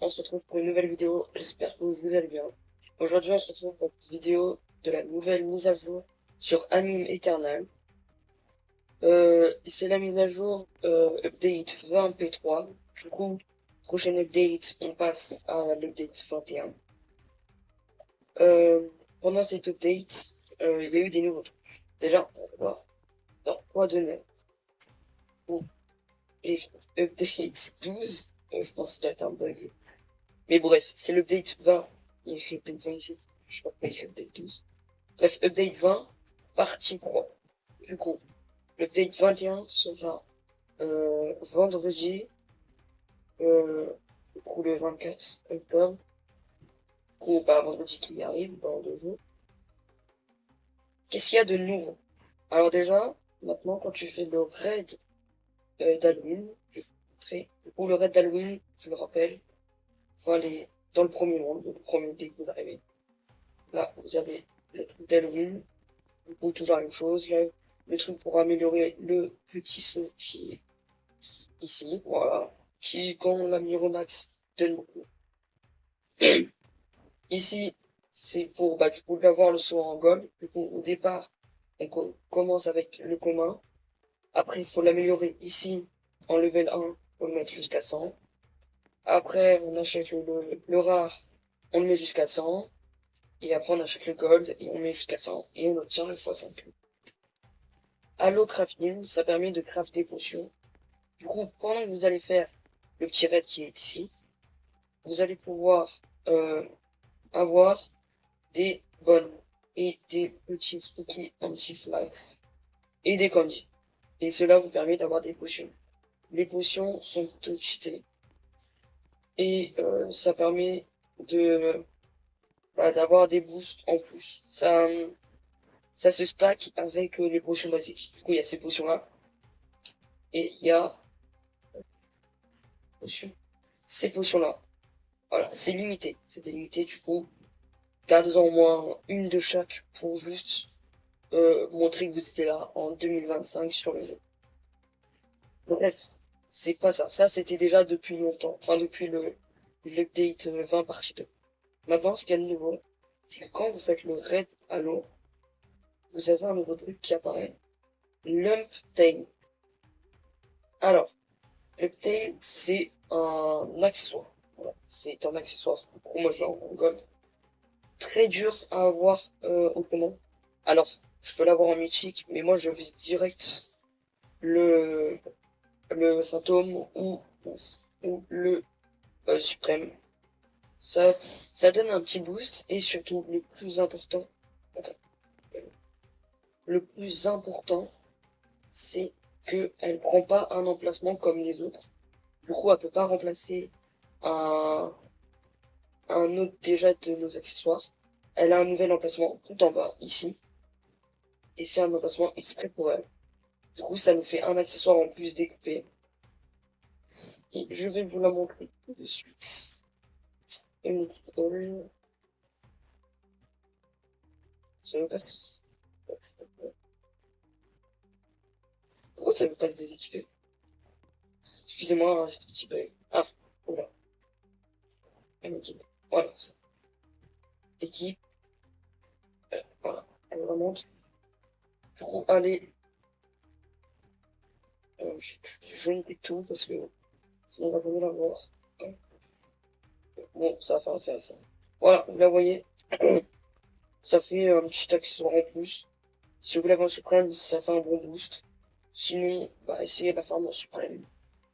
on se retrouve pour une nouvelle vidéo, j'espère que vous allez bien. Aujourd'hui on se retrouve pour une vidéo de la nouvelle mise à jour sur Anime Eternal. C'est la mise à jour update 20p3. Du coup, prochaine update, on passe à l'update 21. Pendant cette update, il y a eu des nouveaux trucs. Déjà, on va voir dans quoi de neuf. Bon, et update 12, je pense que ça doit être un bug. Mais bref, c'est l'update 20. Il y a écrit update 20 ici. Je sais pas pourquoi il y a écrit update 12. Bref, update 20, partie 3. Du coup, l'update 21 sera vendredi, du coup le 24 octobre. Du coup, pas vendredi qui arrive, dans 2 jours. Qu'est-ce qu'il y a de nouveau? Alors déjà, maintenant, quand tu fais le raid d'Halloween, je vais vous montrer. Du coup, le raid d'Halloween, je le rappelle, faut aller dans le premier monde, le premier dès que vous arrivez. Là, vous avez le truc d'Halloween. Du coup, toujours la même chose. Là, le truc pour améliorer le petit saut qui est ici. Voilà. Qui, quand on l'améliore au max, donne beaucoup. Ici, c'est pour, du coup, d'avoir le saut en gold. Du coup, au départ, on commence avec le commun. Après, il faut l'améliorer ici, en level 1, faut le mettre jusqu'à 100. Après, on achète le rare, on le met jusqu'à 100. Et après, on achète le gold et on met jusqu'à 100. Et on obtient le x5. Halo Crafting, ça permet de crafter des potions. Du coup, pendant que vous allez faire le petit raid qui est ici, vous allez pouvoir avoir des bonnes et des petits spooky anti-flags et des candies. Et cela vous permet d'avoir des potions. Les potions sont toutes cheatées. Et ça permet de d'avoir des boosts en plus. Ça se stack avec les potions basiques. Du coup, il y a ces potions-là. Et il y a ces potions-là. Voilà, c'est limité. C'était limité, du coup. Gardez-en au moins une de chaque pour juste montrer que vous étiez là en 2025 sur le jeu. Bref, c'est pas ça. Ça, c'était déjà depuis longtemps. Enfin, depuis l'update 20 partie 2. Maintenant, ce qu'il y a de nouveau, c'est que quand vous faites le raid Halo, vous avez un nouveau truc qui apparaît. Lump Tail. Alors, Lump Tail, c'est un accessoire. Voilà, c'est un accessoire. Pour moi, je l'ai en gold. Très dur à avoir autrement. Alors, je peux l'avoir en mythique, mais moi je vise direct le, le fantôme ou le suprême. Ça, ça donne un petit boost et surtout le plus important, c'est qu'elle prend pas un emplacement comme les autres. Du coup, elle peut pas remplacer un, un autre déjà de nos accessoires. Elle a un nouvel emplacement tout en bas, ici. Et c'est un emplacement exprès pour elle. Du coup, ça nous fait un accessoire en plus d'XP. Et je vais vous la montrer tout de suite. Une petite ça veut pas se... Pourquoi ça veut pas se déséquiper? Excusez-moi, hein, j'ai un petit bug. Ah, voilà. Une équipe. Voilà. Équipe. Voilà. Elle remonte. Du coup, allez. Je vais noter tout parce que sinon on va jamais la voir. Bon, ça va faire affaire ça. Voilà, vous la voyez. Ça fait un petit accessoire en plus. Si vous l'avez en suprême, ça fait un bon boost. Sinon, essayez de la farm en suprême.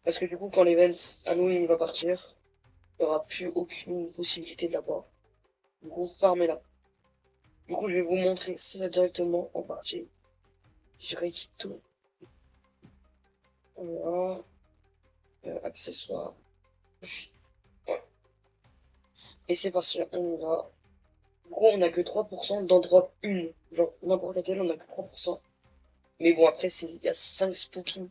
Parce que du coup, quand l'event Halloween va partir, il n'y aura plus aucune possibilité de l'avoir. Du coup, farmez-la. Du coup, je vais vous montrer ça directement en partie. Je rééquipe tout. Voilà. Accessoires. Voilà. Et c'est parti, on va. Du coup, on a que 3% d'en drop une. Genre, n'importe laquelle, on a que 3%. Mais bon, après, il y a 5 spooking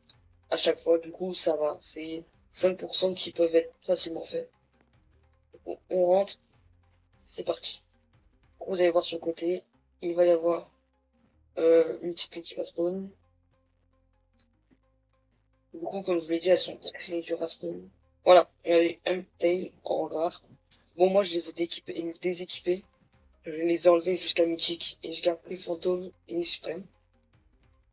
à chaque fois. Du coup, ça va. C'est 5% qui peuvent être facilement faits. On rentre. C'est parti. Vous allez voir sur le côté, il va y avoir une petite clé qui va spawn. Du coup, comme je vous l'ai dit, elles sont très dures à spawn. Voilà, regardez, M-Tail en rare. Bon, moi, je les ai déséquipés. Je les ai enlevés jusqu'à mythique. Et je garde les fantômes et les suprêmes.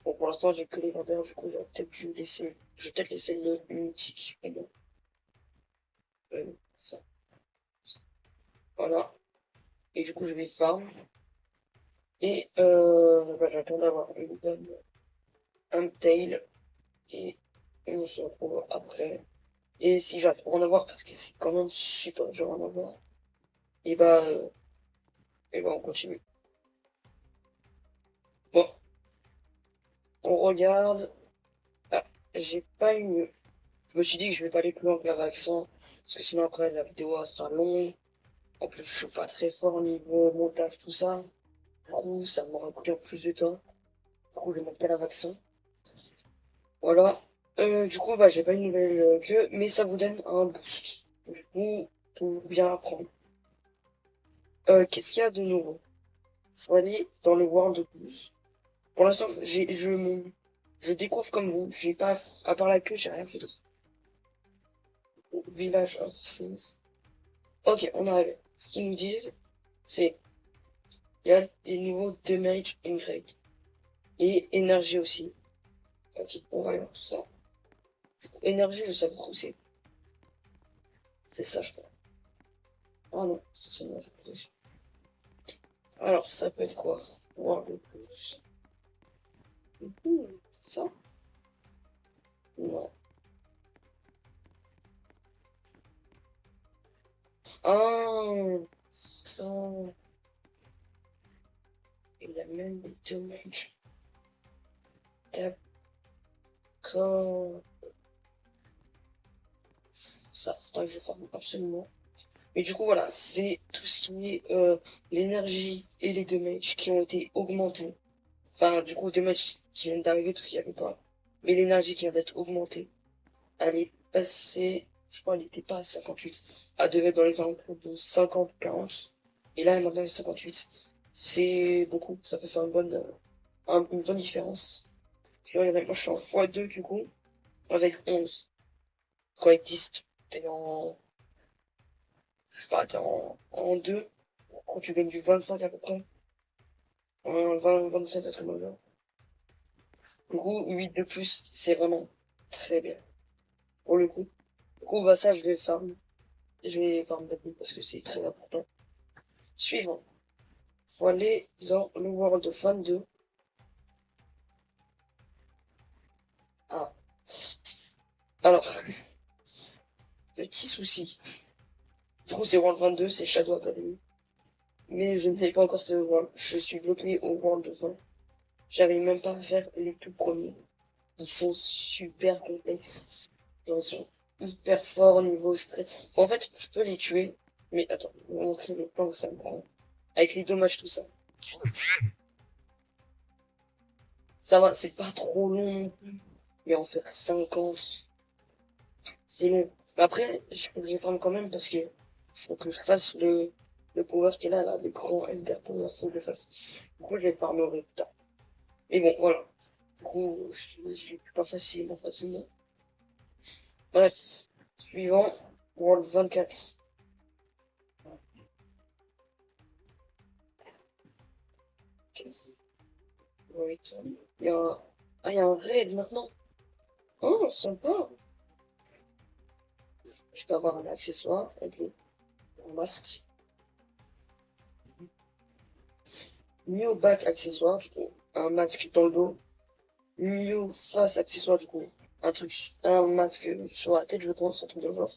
Bon, pour l'instant, j'ai que les vendeurs. Du coup, je vais peut-être laisser le mythique. Mais bon, ça. Voilà. Et du coup, je vais farm. Et bah, j'attends d'avoir une bonne M-Tail. Et on se retrouve après. Et si j'arrive à en avoir, parce que c'est quand même super dur à en avoir, et et bah on continue. Bon, on regarde. Ah, j'ai pas eu. Je me suis dit que je vais pas aller plus loin que la réaction, parce que sinon après la vidéo elle sera longue. En plus, je suis pas très fort au niveau montage, tout ça. Du coup, ça m'aura pris plus de temps. Du coup, je vais mettre la réaction. Voilà. Du coup, bah, j'ai pas une nouvelle queue, mais ça vous donne un boost. Du coup, pour bien apprendre. Qu'est-ce qu'il y a de nouveau? Faut aller dans le World 12. Pour l'instant, je découvre comme vous. J'ai pas, à part la queue, j'ai rien fait d'autre. Village of Things. Ok, on est arrivé. Ce qu'ils nous disent, c'est, il y a des niveaux de damage increase. Et énergie aussi. Ok, on va aller voir tout ça. Énergie, je sais pas où c'est. C'est ça, je crois. Ah non, c'est moi, c'est pas dessus. Alors, ça peut être quoi? Voir le plus. Ça? Non. Ah, ça. Il y a même des dommages. D'accord. Ça, faudra que je fasse absolument. Mais du coup, voilà, c'est tout ce qui est l'énergie et les damages qui ont été augmentés. Enfin, du coup, les damages qui viennent d'arriver parce qu'il n'y avait pas. Mais l'énergie qui vient d'être augmentée, elle est passée, je crois, elle n'était pas à 58. Elle devait être dans les alentours de 50, 40. Et là, elle est maintenant à 58. C'est beaucoup, ça peut faire une bonne différence. Puis regardez, moi je suis en x2 du coup, avec 11. Quoi, avec 10, t'es en, je sais pas, t'es en 2. Quand tu gagnes du 25 à peu près. 27 à très mauvais. Du coup, 8 de plus, c'est vraiment très bien. Pour le coup. Du coup, bah ça, je vais farm. Je vais farm beaucoup parce que c'est très important. Suivant. Faut aller dans le World of Fan 2. Ah. Alors, petit souci. Du coup, c'est World 22, c'est Shadow Academy. Mais je ne sais pas encore ce World. Je suis bloqué au World of 20. J'arrive même pas à faire les tout premiers. Ils sont super complexes. Genre, ils sont hyper forts au niveau stress. Enfin, en fait, je peux les tuer. Mais attends, je vais vous montrer le plan que ça me prend. Avec les dommages, tout ça. Ça va, c'est pas trop long non plus. Mais en faire 50, c'est long. Mais après, je peux les prendre quand même parce que faut que je fasse le power qui est là, le grand Elder Power, faut que je le fasse. Du coup, je vais farmer plus tard. Mais bon, voilà. Du coup, je pas facilement. Bref, suivant, World 24. Wait, il y a un... Ah, il y a un raid maintenant. Oh, sympa. Je peux avoir un accessoire avec un masque. New back accessoire, du coup. Un masque dans le dos. New face accessoire, du coup. Un masque sur la tête, je pense, un truc de genre.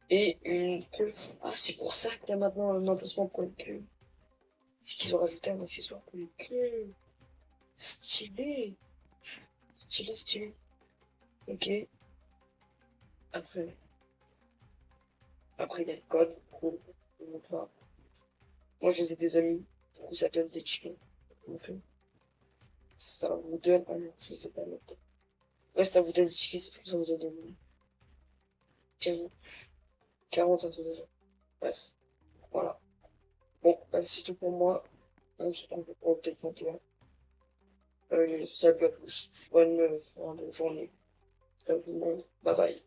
Et une queue. Ah, c'est pour ça qu'il y a maintenant un emplacement pour une queue. C'est qu'ils ont rajouté un accessoire pour une queue. Stylé. Stylé. Ok. Après, il y a le code. Cool. Moi, je les ai des amis. Du coup, ça donne des chickens. Ok. Ça vous donne, ah non, je sais pas noter. Ouais, ça vous donne des chickens, ça vous donne des 40, 40 un truc de ça. Bref, voilà. Bon, bah, c'est tout pour moi. On se retrouve pour peut-être 21. Salut à tous. Bonne fin de journée. Ciao tout le monde. Bye bye.